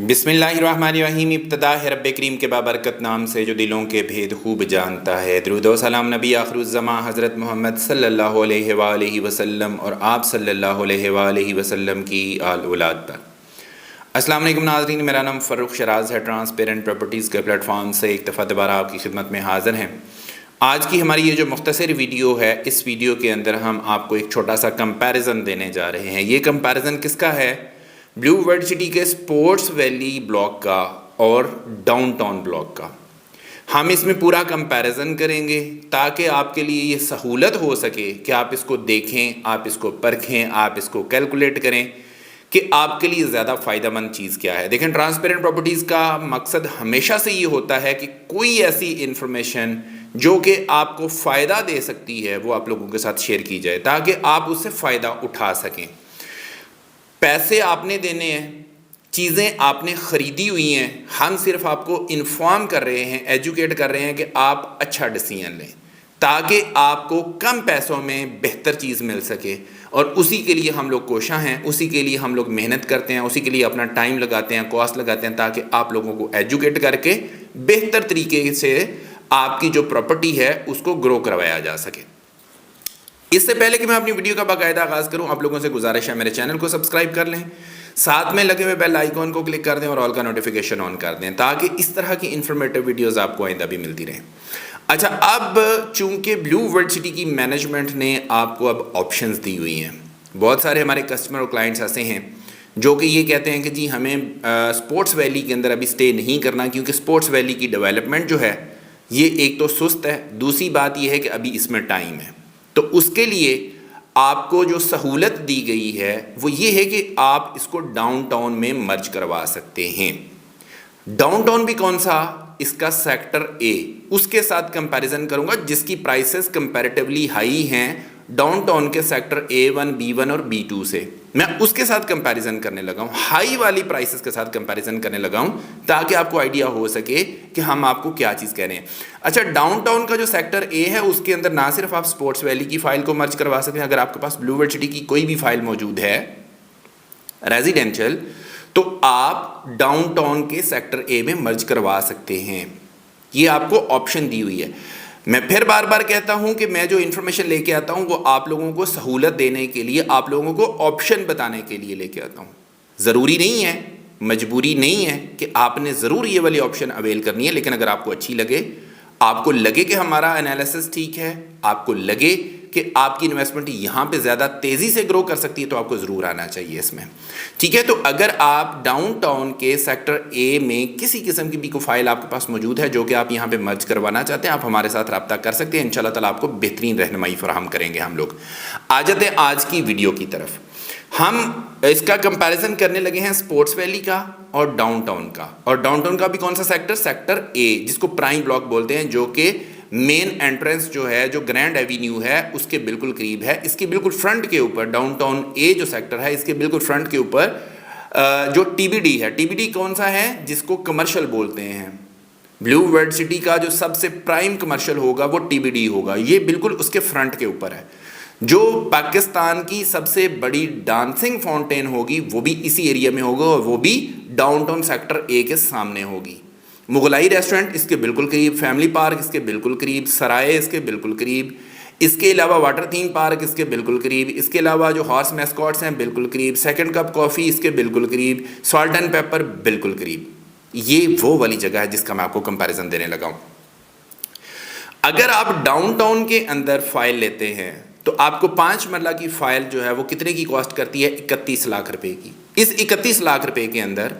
बिस्मिल्लाहिर्रहमानिर्रहीम। इब्तिदा है रब्बे करीम के बाबरकत नाम से जो दिलों के भेद खूब जानता है। दुरूद व सलाम नबी आखिरुज़्ज़मा हज़रत मोहम्मद सल्लल्लाहु अलैहि वसल्लम और आप सल्लल्लाहु अलैहि वसल्लम की आल औलाद पर। अस्सलाम वालेकुम नाज़रीन, मेरा नाम फ़र्रुख शराज है। ट्रांसपेरेंट प्रॉपर्टीज़ के प्लेटफॉर्म से एक दफ़ा दोबारा आपकी खिदमत में हाज़िर हैं। आज की हमारी ये जो मुख्तसर वीडियो है, इस वीडियो के अंदर हम आपको एक छोटा सा कंपैरिजन देने जा रहे हैं। ये कंपैरिजन किसका है? ब्लू वर्ल्ड सिटी के स्पोर्ट्स वैली ब्लॉक का और डाउनटाउन ब्लॉक का। हम इसमें पूरा कंपैरिजन करेंगे ताकि आपके लिए ये सहूलत हो सके कि आप इसको देखें, आप इसको परखें, आप इसको कैलकुलेट करें कि आपके लिए ज़्यादा फ़ायदेमंद चीज़ क्या है। देखें, ट्रांसपेरेंट प्रॉपर्टीज़ का मकसद हमेशा से ये होता है कि कोई ऐसी इन्फॉर्मेशन जो कि आपको फ़ायदा दे सकती है वो आप लोगों के साथ शेयर की जाए ताकि आप उससे फ़ायदा उठा सकें। पैसे आपने देने हैं, चीज़ें आपने ख़रीदी हुई हैं, हम सिर्फ आपको इन्फॉर्म कर रहे हैं, एजुकेट कर रहे हैं कि आप अच्छा डिसीजन लें ताकि आपको कम पैसों में बेहतर चीज़ मिल सके। और उसी के लिए हम लोग कोशिश हैं, उसी के लिए हम लोग मेहनत करते हैं, उसी के लिए अपना टाइम लगाते हैं, कॉस्ट लगाते हैं ताकि आप लोगों को एजुकेट करके बेहतर तरीके से आपकी जो प्रॉपर्टी है उसको ग्रो करवाया जा सके। इससे पहले कि मैं अपनी वीडियो का बाकायदा आगाज़ करूं, आप लोगों से गुजारिश है मेरे चैनल को सब्सक्राइब कर लें, साथ में लगे हुए बेल आइकॉन को क्लिक कर दें और ऑल का नोटिफिकेशन ऑन कर दें ताकि इस तरह की इन्फॉर्मेटिव वीडियोस आपको आइंदा भी मिलती रहें। अच्छा, अब चूंकि ब्लू वर्ल्ड सिटी की मैनेजमेंट ने आपको अब ऑप्शंस दी हुई हैं, बहुत सारे हमारे कस्टमर और क्लाइंट्स ऐसे हैं जो कि ये कहते हैं कि जी हमें स्पोर्ट्स वैली के अंदर अभी स्टे नहीं करना क्योंकि स्पोर्ट्स वैली की डेवलपमेंट जो है ये एक तो सुस्त है, दूसरी बात यह है कि अभी इसमें टाइम है। तो उसके लिए आपको जो सहूलत दी गई है वो ये है कि आप इसको डाउनटाउन में मर्ज करवा सकते हैं। डाउनटाउन भी कौन सा? इसका सेक्टर ए, उसके साथ कंपैरिजन करूंगा जिसकी प्राइसेस कंपैरेटिवली हाई हैं डाउनटाउन के सेक्टर A1, B1 और B2 से। मैं उसके साथ कंपैरिजन करने लगा हूं, हाई वाली प्राइसेस के साथ कंपैरिजन करने लगा हूं ताकि आपको आइडिया हो सके कि हम आपको क्या चीज़ कह रहे हैं। अच्छा, डाउनटाउन का जो सेक्टर ए है उसके अंदर ना सिर्फ आप स्पोर्ट्स वैली की फाइल को मर्ज करवा सकते हैं, अगर आपके पास ब्लू वर्ल्ड सिटी की कोई भी फाइल मौजूद है रेजिडेंशियल तो आप डाउनटाउन के सेक्टर ए में मर्ज करवा सकते हैं। ये आपको ऑप्शन दी हुई है। मैं फिर बार बार कहता हूं कि मैं जो इन्फॉर्मेशन लेके आता हूं वो आप लोगों को सहूलत देने के लिए, आप लोगों को ऑप्शन बताने के लिए लेके आता हूं। ज़रूरी नहीं है, मजबूरी नहीं है कि आपने ज़रूर ये वाली ऑप्शन अवेल करनी है, लेकिन अगर आपको अच्छी लगे, आपको लगे कि हमारा एनालिसिस ठीक है, आपको लगे कि आपकी इन्वेस्टमेंट यहाँ पे ज़्यादा तेज़ी से ग्रो कर सकती है तो आपको ज़रूर आना चाहिए इसमें। ठीक है, तो अगर आप डाउनटाउन के सेक्टर ए में किसी किस्म की भी कोई फाइल आपके पास मौजूद है जो कि आप यहाँ पे मर्ज करवाना चाहते हैं, आप हमारे साथ रब्ता कर सकते हैं। इंशाल्लाह ताला आपको बेहतरीन रहनुमाई फराहम करेंगे हम लोग। आ जाते हैं आज की वीडियो की तरफ। हम इसका कंपैरिजन करने लगे हैं स्पोर्ट्स वैली का और डाउनटाउन का। और डाउनटाउन का भी कौन सा सेक्टर? सेक्टर ए, जिसको प्राइम ब्लॉक बोलते हैं, जो कि मेन एंट्रेंस जो है, जो ग्रैंड एवेन्यू है उसके बिल्कुल करीब है। इसके बिल्कुल फ्रंट के ऊपर डाउनटाउन ए जो सेक्टर है, इसके बिल्कुल फ्रंट के ऊपर जो टीबीडी है, टीबीडी कौन सा है? जिसको कमर्शियल बोलते हैं। ब्लू वर्ल्ड सिटी का जो सबसे प्राइम कमर्शियल होगा वो टीबीडी होगा, ये बिल्कुल उसके फ्रंट के ऊपर है। जो पाकिस्तान की सबसे बड़ी डांसिंग फाउंटेन होगी वो भी इसी एरिया में होगा और वो भी डाउनटाउन सेक्टर ए के सामने होगी। मुगलाई रेस्टोरेंट इसके बिल्कुल करीब, फैमिली पार्क इसके बिल्कुल करीब, सराय इसके बिल्कुल करीब, इसके अलावा वाटर थीम पार्क इसके बिल्कुल करीब, इसके अलावा जो हॉर्स मैस्कॉट्स हैं बिल्कुल करीब, सेकंड कप कॉफ़ी इसके बिल्कुल करीब, सॉल्ट एंड पेपर बिल्कुल करीब। ये वो वाली जगह है जिसका मैं आपको कंपैरिजन देने लगा हूँ। अगर आप डाउनटाउन के अंदर फाइल लेते हैं तो आपको 5 मरला की फाइल जो है वो कितने की कॉस्ट करती है? 31 लाख रुपए की। इस 31 लाख रुपए के अंदर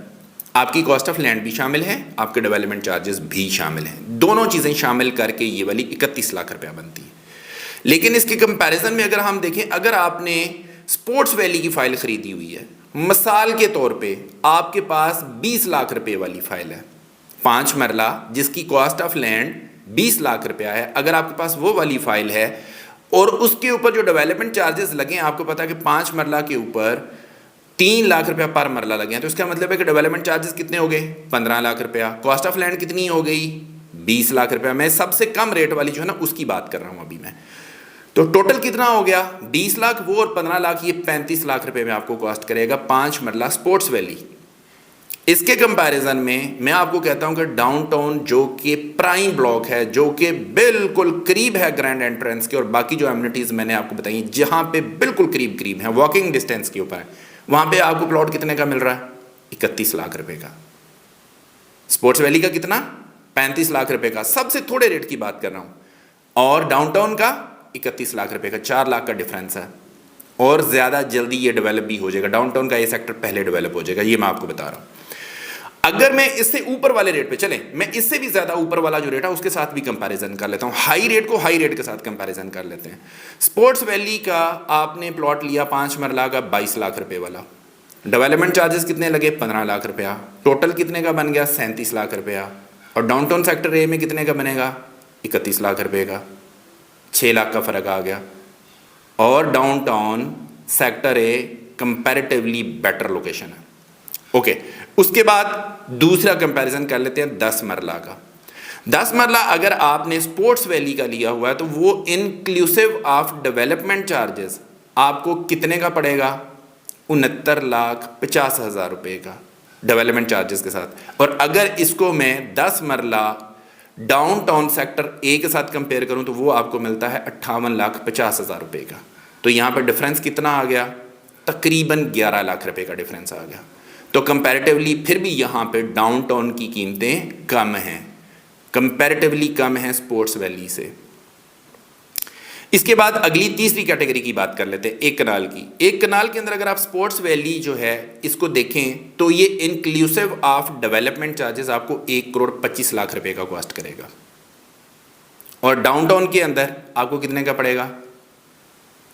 आपकी कॉस्ट ऑफ लैंड भी शामिल है, आपके डेवलपमेंट चार्जेस भी शामिल हैं, दोनों चीज़ें शामिल करके ये वाली 31 लाख रुपया बनती है। लेकिन इसके कंपैरिजन में अगर हम देखें, अगर आपने स्पोर्ट्स वैली की फाइल खरीदी हुई है, मिसाल के तौर पे आपके पास 20 लाख रुपए वाली फाइल है, 5 मरला जिसकी कॉस्ट ऑफ लैंड 20 लाख रुपया है, अगर आपके पास वो वाली फाइल है और उसके ऊपर जो डेवलपमेंट चार्जेस लगे, आपको पता है कि 5 मरला के ऊपर 3 लाख रुपया पर मरला लगे हैं, तो इसका मतलब है कि डेवलपमेंट चार्जेस कितने हो गए? 15 लाख रुपया। कॉस्ट ऑफ लैंड कितनी हो गई? 20 लाख रुपया। मैं सबसे कम रेट वाली जो है ना उसकी बात कर रहा हूं अभी मैं। तो टोटल कितना हो गया? 20 लाख वो और 15 लाख, ये 35 लाख रुपए में आपको कॉस्ट करेगा 5 मरला स्पोर्ट्स वैली। इसके कंपैरिजन में मैं आपको कहता हूं कि डाउनटाउन जो कि प्राइम ब्लॉक है, जो कि बिल्कुल करीब है ग्रैंड एंट्रेंस के, और बाकी जो एमिनिटीज मैंने आपको बताई जहां पे बिल्कुल करीब करीब है, वॉकिंग डिस्टेंस के ऊपर है, वहां पे आपको प्लॉट कितने का मिल रहा है? 31 लाख रुपए का। स्पोर्ट्स वैली का कितना? 35 लाख रुपए का, सबसे थोड़े रेट की बात कर रहा हूं। और डाउनटाउन का 31 लाख रुपए का, 4 लाख का डिफरेंस है। और ज्यादा जल्दी ये डेवलप भी हो जाएगा, डाउनटाउन का ये सेक्टर पहले डेवलप हो जाएगा, ये मैं आपको बता रहा हूं। अगर मैं इससे ऊपर वाले रेट पे चले, मैं इससे भी ज्यादा ऊपर वाला जो रेट है उसके साथ भी कंपैरिजन कर लेता हूं, हाई रेट को हाई रेट के साथ कंपैरिजन कर लेते हैं। स्पोर्ट्स वैली का आपने प्लॉट लिया 5 मरला का 22 लाख रुपए वाला, डेवलपमेंट चार्जेस कितने लगे? 15 लाख रुपया, टोटल कितने का बन गया? 37 लाख रुपया। और डाउनटाउन सेक्टर ए में कितने का बनेगा? 31 लाख रुपए का, 6 लाख का फर्क आ गया। और downtown sector A comparatively better location है। ओके, उसके बाद दूसरा कंपैरिजन कर लेते हैं 10 मरला का। 10 मरला अगर आपने स्पोर्ट्स वैली का लिया हुआ है तो वो इंक्लूसिव ऑफ डेवलपमेंट चार्जेस आपको कितने का पड़ेगा? 69,50,000 रुपए का डेवलपमेंट चार्जेस के साथ। और अगर इसको मैं 10 मरला डाउनटाउन सेक्टर ए के साथ कंपेयर करूं तो वो आपको मिलता है 58,50,000 रुपए का। तो यहां पर डिफरेंस कितना आ गया? तकरीबन 11 लाख रुपए का डिफरेंस आ गया। तो कंपैरेटिवली फिर भी यहाँ पे डाउनटाउन की कीमतें कम हैं, कंपैरेटिवली कम हैं स्पोर्ट्स वैली से। इसके बाद अगली तीसरी कैटेगरी की बात कर लेते हैं, एक कनाल की। एक कनाल के अंदर अगर आप स्पोर्ट्स वैली जो है इसको देखें तो ये इंक्लूसिव ऑफ डेवलपमेंट चार्जेस आपको 1,25,00,000 रुपए का कॉस्ट करेगा। और डाउनटाउन के अंदर आपको कितने का पड़ेगा?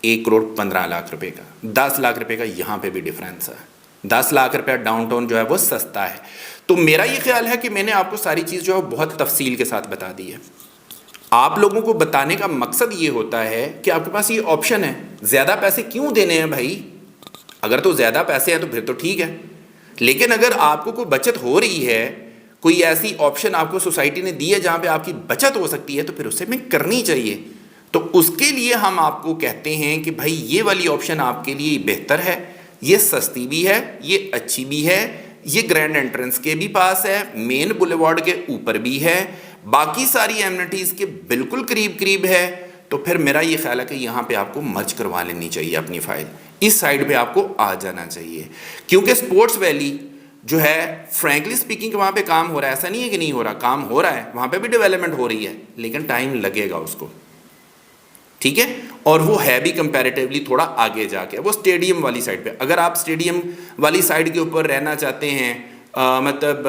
1,15,00,000 रुपए का। 10 लाख रुपए का यहाँ पे भी डिफरेंस है। 10 लाख रुपया डाउनटाउन जो है वो सस्ता है। तो मेरा ये ख्याल है कि मैंने आपको सारी चीज़ जो है बहुत तफसील के साथ बता दी है। आप लोगों को बताने का मकसद ये होता है कि आपके पास ये ऑप्शन है। ज़्यादा पैसे क्यों देने हैं भाई? अगर तो ज़्यादा पैसे हैं तो फिर तो ठीक है, लेकिन अगर आपको कोई बचत हो रही है, कोई ऐसी ऑप्शन आपको सोसाइटी ने दी है जहाँ पे आपकी बचत हो सकती है, तो फिर उसे में करनी चाहिए। तो उसके लिए हम आपको कहते हैं कि भाई ये वाली ऑप्शन आपके लिए बेहतर है, ये सस्ती भी है, ये अच्छी भी है, ये ग्रैंड एंट्रेंस के भी पास है, मेन बुलेवार्ड के ऊपर भी है, बाकी सारी एमिनिटीज़ के बिल्कुल करीब करीब है। तो फिर मेरा ये ख्याल है कि यहाँ पे आपको मर्ज करवा लेनी चाहिए अपनी फाइल, इस साइड पे आपको आ जाना चाहिए। क्योंकि स्पोर्ट्स वैली जो है फ्रैंकली स्पीकिंग वहाँ पे काम हो रहा है, ऐसा नहीं है कि नहीं हो रहा, काम हो रहा है, वहाँ पे भी डेवलपमेंट हो रही है, लेकिन टाइम लगेगा उसको, ठीक है। और वो है भी कंपैरेटिवली थोड़ा आगे जाके, वो स्टेडियम वाली साइड पे। अगर आप स्टेडियम वाली साइड के ऊपर रहना चाहते हैं, मतलब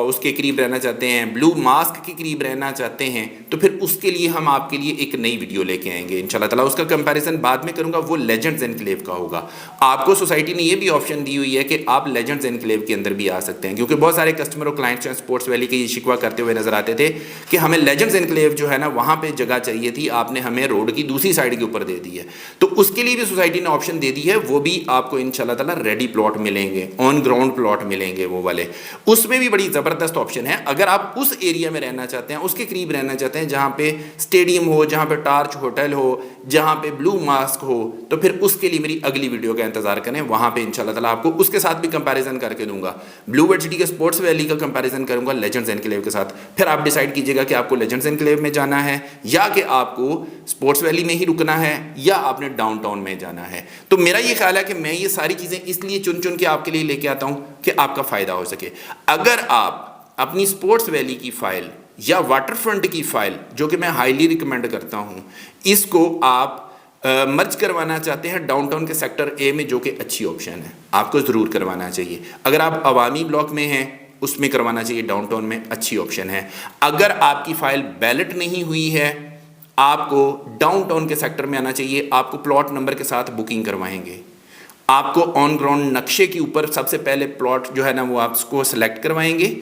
उसके करीब रहना चाहते हैं, ब्लू मास्क के करीब रहना चाहते हैं, तो फिर उसके लिए हम आपके लिए एक नई वीडियो लेके आएंगे इंशाल्लाह ताला। उसका कंपैरिजन बाद में करूंगा, वो लेजेंड्स एनक्लेव का होगा। आपको सोसाइटी ने ये भी ऑप्शन दी हुई है कि आप लेजेंड्स एनक्लेव के अंदर भी आ सकते हैं, क्योंकि बहुत सारे कस्टमर और क्लाइंट्स स्पोर्ट्स वैली के ये शिकवा करते हुए नजर आते थे कि हमें लेजेंड्स एनक्लेव जो है ना वहाँ पर जगह चाहिए थी, आपने हमें रोड की दूसरी साइड के ऊपर दे दी है। तो उसके लिए भी सोसाइटी ने ऑप्शन दे दी है, वो भी आपको इंशाल्लाह ताला रेडी प्लॉट मिलेंगे, ऑन ग्राउंड प्लॉट मिलेंगे वो वाले। उसमें भी बड़ी ज़बरदस्त ऑप्शन है। अगर आप उस एरिया में रहना चाहते हैं, उसके करीब रहना चाहते हैं जहाँ पे स्टेडियम हो, जहाँ पे टार्च होटल हो, जहाँ पे ब्लू मास्क हो, तो फिर उसके लिए मेरी अगली वीडियो का इंतजार करें। वहाँ पे इंशाल्लाह ताला आपको उसके साथ भी कंपैरिजन करके दूंगा। ब्लू वर्ड सिटी के स्पोर्ट्स वैली का कंपैरिजन करूंगा लेजेंड्स एनक्लेव के साथ। फिर आप डिसाइड कीजिएगा कि आपको लेजेंड्स एनक्लेव में जाना है या कि आपको स्पोर्ट्स वैली में ही रुकना है या आपने डाउनटाउन में जाना है। तो मेरा ये ख्याल है कि मैं ये सारी चीज़ें इसलिए चुन चुन के आपके लिए लेके आता हूँ कि आपका फ़ायदा हो सके। अगर आप अपनी स्पोर्ट्स वैली की फ़ाइल या वाटर फ्रंट की फ़ाइल, जो कि मैं हाईली रिकमेंड करता हूँ, इसको आप मर्ज करवाना चाहते हैं डाउनटाउन के सेक्टर ए में, जो कि अच्छी ऑप्शन है, आपको ज़रूर करवाना चाहिए। अगर आप अवामी ब्लॉक में हैं उसमें करवाना चाहिए, डाउनटाउन में अच्छी ऑप्शन है। अगर आपकी फ़ाइल बैलेट नहीं हुई है, आपको डाउनटाउन के सेक्टर में आना चाहिए। आपको प्लॉट नंबर के साथ बुकिंग करवाएंगे, आपको ऑन ग्राउंड नक्शे के ऊपर सबसे पहले प्लॉट जो है ना वो आपको सेलेक्ट करवाएंगे,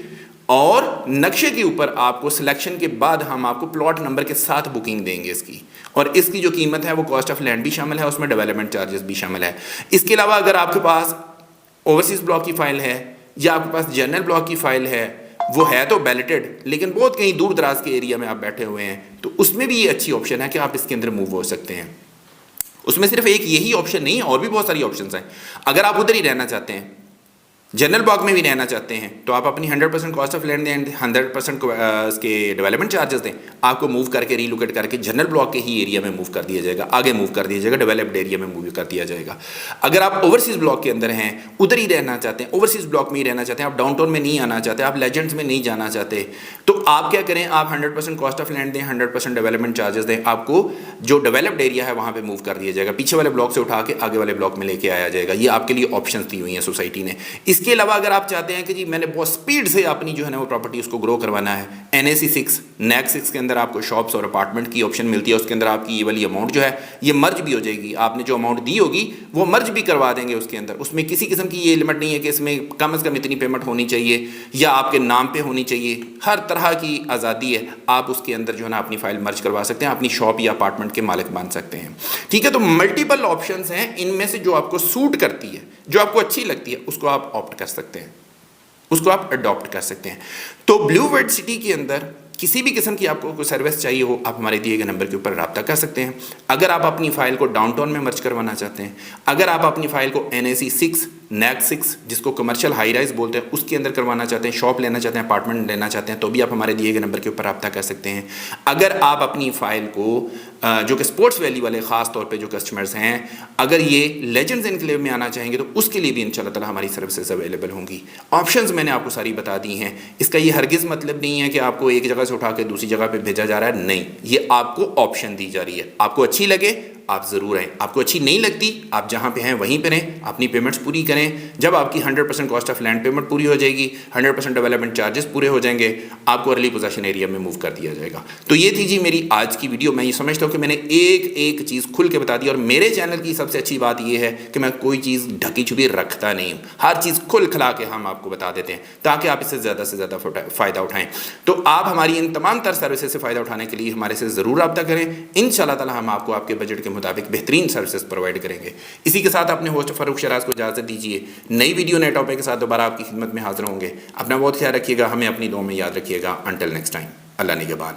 और नक्शे के ऊपर आपको सिलेक्शन के बाद हम आपको प्लॉट नंबर के साथ बुकिंग देंगे इसकी। और इसकी जो कीमत है वो कॉस्ट ऑफ लैंड भी शामिल है, उसमें डेवलपमेंट चार्जेस भी शामिल है। इसके अलावा अगर आपके पास ओवरसीज ब्लॉक की फ़ाइल है या आपके पास जनरल ब्लॉक की फ़ाइल है, वो है तो बैलेटेड लेकिन बहुत कहीं दूर दराज के एरिया में आप बैठे हुए हैं, तो उसमें भी ये अच्छी ऑप्शन है कि आप इसके अंदर मूव हो सकते हैं। उसमें सिर्फ एक यही ऑप्शन नहीं है, और भी बहुत सारी ऑप्शंस हैं। अगर आप उधर ही रहना चाहते हैं, जनरल ब्लॉक में भी रहना चाहते हैं तो आप अपनी 100% कॉस्ट ऑफ लैंड दें, 100% इसके डेवलपमेंट चार्जेस दें, आपको मूव करके रीलोकेट करके जनरल ब्लॉक के ही एरिया में मूव कर दिया जाएगा, आगे मूव कर दिया जाएगा, डेवलप्ड एरिया में मूव कर दिया जाएगा। अगर आप ओवरसीज ब्लॉक के अंदर हैं, उधर ही रहना चाहते हैं, ओवरसीज ब्लॉक में ही रहना चाहते हैं, आप डाउनटाउन में नहीं आना चाहते, आप लेजेंड्स में नहीं जाना चाहते, तो आप क्या करें, आप 100% कॉस्ट ऑफ लैंड दें, 100% डेवलपमेंट चार्जेस दें, आपको जो डेवलप्ड एरिया है वहाँ पे मूव कर दिया जाएगा, पीछे वाले ब्लॉक से उठा के आगे वाले ब्लॉक में लेके आया जाएगा। ये आपके लिए ऑप्शंस दी हुई हैं सोसाइटी ने। इसके अलावा अगर आप चाहते हैं कि जी मैंने बहुत स्पीड से अपनी जो है ना वो प्रॉपर्टी उसको ग्रो करवाना है, NAC 6 NAC 6 के अंदर आपको शॉप्स और अपार्टमेंट की ऑप्शन मिलती है। उसके अंदर आपकी ये वाली अमाउंट जो है ये मर्ज भी हो जाएगी, आपने जो अमाउंट दी होगी वो मर्ज भी करवा देंगे उसके अंदर। उसमें किसी किस्म की ये लिमिट नहीं है कि इसमें कम से कम इतनी पेमेंट होनी चाहिए या आपके नाम पे होनी चाहिए, हर तरह की आज़ादी है। आप उसके अंदर जो है ना अपनी फाइल मर्ज करवा सकते हैं, अपनी शॉप या अपार्टमेंट के मालिक बन सकते हैं। ठीक है, तो मल्टीपल ऑप्शंस हैं, इनमें से जो आपको सूट करती है, जो आपको अच्छी लगती है, उसको आप ऑप्ट कर सकते हैं, उसको आप अडॉप्ट कर सकते हैं। तो ब्लू वर्ड सिटी के अंदर किसी भी किस्म की आपको कोई सर्विस चाहिए हो, आप हमारे दिए गए नंबर के ऊपर रब्ता कर सकते हैं। अगर आप अपनी फाइल को डाउनटाउन में मर्ज करवाना चाहते हैं, अगर आप अपनी फाइल को NAC 6 NAC 6 जिसको कमर्शियल हाई राइज बोलते हैं उसके अंदर करवाना चाहते हैं, शॉप लेना चाहते हैं, अपार्टमेंट लेना चाहते हैं, तो भी आप हमारे दिए गए नंबर के ऊपर रब्ता कर सकते हैं। अगर आप अपनी फाइल को जो कि स्पोर्ट्स वैली वाले ख़ास तौर पे जो कस्टमर्स हैं, अगर ये लेजेंड्स एनक्लेव में आना चाहेंगे तो उसके लिए भी इंशाल्लाह ताला हमारी सर्विसेज अवेलेबल होंगी। ऑप्शंस मैंने आपको सारी बता दी हैं। इसका ये हरगिज़ मतलब नहीं है कि आपको एक जगह से उठा के दूसरी जगह पे भेजा जा रहा है, नहीं, ये आपको ऑप्शन दी जा रही है। आपको अच्छी लगे आप ज़रूर आएँ, आपको अच्छी नहीं लगती आप जहाँ पे हैं वहीं पे रहें, अपनी पेमेंट्स पूरी करें। जब आपकी 100% कॉस्ट ऑफ लैंड पेमेंट पूरी हो जाएगी, 100% डेवलपमेंट चार्जेस पूरे हो जाएंगे, आपको अर्ली पोजेशन एरिया में मूव कर दिया जाएगा। तो ये थी जी मेरी आज की वीडियो। मैं ये समझता हूँ कि मैंने एक एक चीज़ खुल के बता दी, और मेरे चैनल की सबसे अच्छी बात यह है कि मैं कोई चीज़ ढकी छुपी रखता नहीं हूँ, हर चीज़ खुल खिला के हम आपको बता देते हैं ताकि आप इससे ज़्यादा फ़ायदा उठाएँ। तो आप हमारी इन तमाम तर सर्विसेज से फ़ायदा उठाने के लिए हमारे से ज़रूर रब्ता करें। इंशाअल्लाह ताला हम आपको आपके बजट के मुताबिक बेहतरीन सर्विसेज प्रोवाइड करेंगे। इसी के साथ अपने होस्ट फारूक शराज को इजाज़त दीजिए। नई वीडियो नए टॉपिक के साथ दोबारा आपकी खिदमत में हाजिर होंगे। अपना बहुत ख्याल रखिएगा, हमें अपनी दुआ में याद रखिएगा। अंटिल नेक्स्ट टाइम, अल्लाह निगहबान।